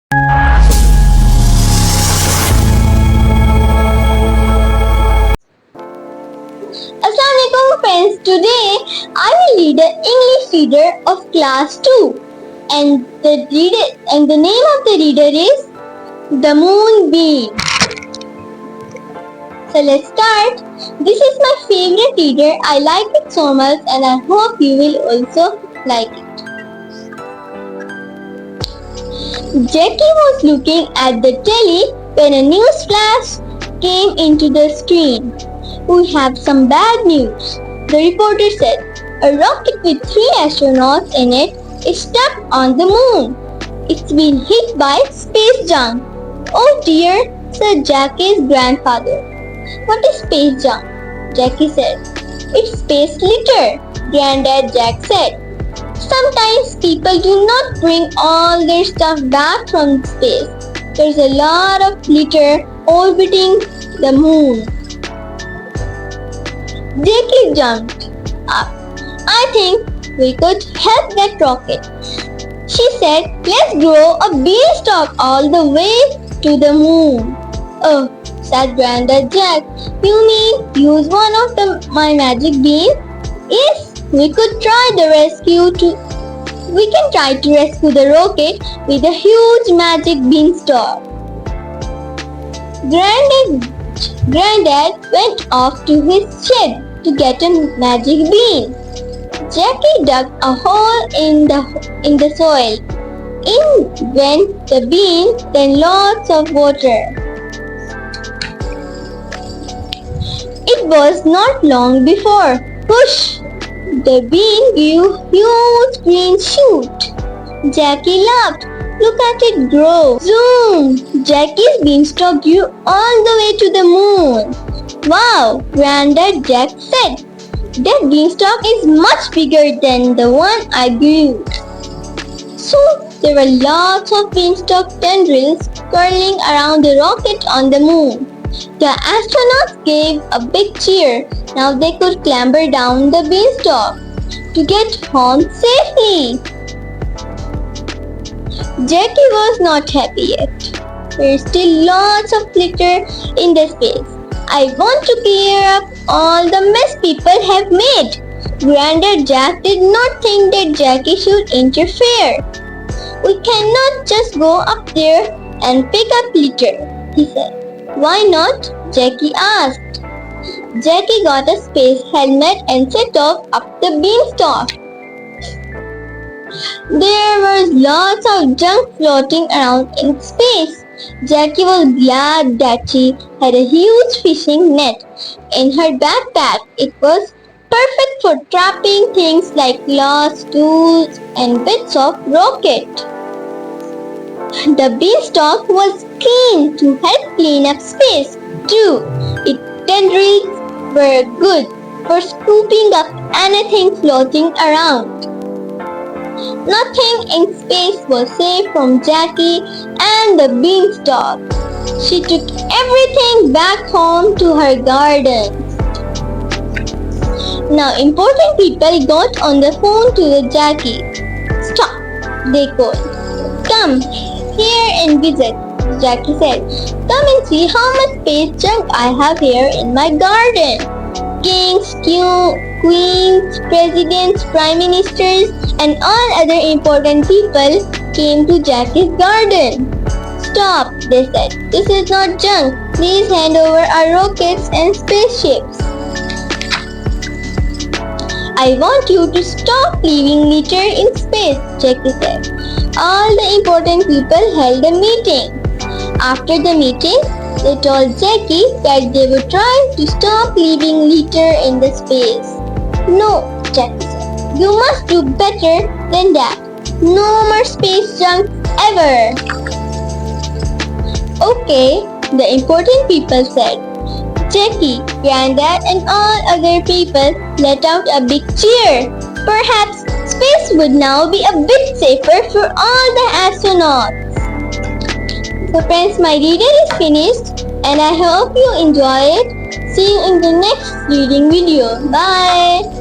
Assalamualaikum friends. Today I will read the English reader of class 2 and the name of the reader is The Moonbeam. So let's start. This is my favorite reader. I like it so much and I hope you will also like it. Jackie was looking at the telly when a news flash came into the screen. We have some bad news, the reporter said. A rocket with 3 astronauts in it is stuck on the moon. It's been hit by space junk. Oh dear, said Jackie's grandfather. What is space junk? Jackie said. It's space litter, Granddad Jack said. Sometimes people do not bring all their stuff back from space. There's a lot of litter orbiting the moon. Jackie jumped up. I think we could help that rocket. She said, let's grow a beanstalk all the way to the moon. Oh, said Granddad Jack. You mean use one of my magic beans? Yes, we can try to rescue the rocket with a huge magic beanstalk. Granddad went off to his shed to get a magic bean. Jackie dug a hole in the soil. In went the bean, then lots of water. It was not long before, whoosh, the bean grew huge green shoot. Jackie laughed. Look at it grow. Zoom! Jackie's beanstalk grew all the way to the moon. Wow! Granddad Jack said. That beanstalk is much bigger than the one I grew. So there were lots of beanstalk tendrils curling around the rocket on the moon. The astronauts gave a big cheer. Now they could clamber down the beanstalk to get home safely. Jackie was not happy yet. There is still lots of glitter in the space. I want to clear up all the mess people have made. Granddad Jack did not think that Jackie should interfere. We cannot just go up there and pick up litter, he said. Why not? Jackie asked. Jackie got a space helmet and set off up the beanstalk. There was lots of junk floating around in space. Jackie was glad that she had a huge fishing net in her backpack. It was perfect for trapping things like lost tools and bits of rocket. The beanstalk was clean to help clean up space too. Its tendrils were good for scooping up anything floating around. Nothing in space was safe from Jackie and the beanstalk. She took everything back home to her garden. Now important people got on the phone to the Jackie. Stop, they called. Come here and visit, Jackie said. Come and see how much space junk I have here in my garden. Kings, queens, presidents, prime ministers, and all other important people came to Jackie's garden. Stop, they said. This is not junk. Please hand over our rockets and spaceships. I want you to stop leaving litter in space, Jackie said. All the important people held a meeting. After the meeting, they told Jackie that they would try to stop leaving litter in the space. No, Jackie said. You must do better than that. No more space junk ever. Okay, the important people said. Jackie, Granddad and all other people let out a big cheer. Perhaps space would now be a bit safer for all the astronauts. So friends, my reading is finished and I hope you enjoy it. See you in the next reading video. Bye.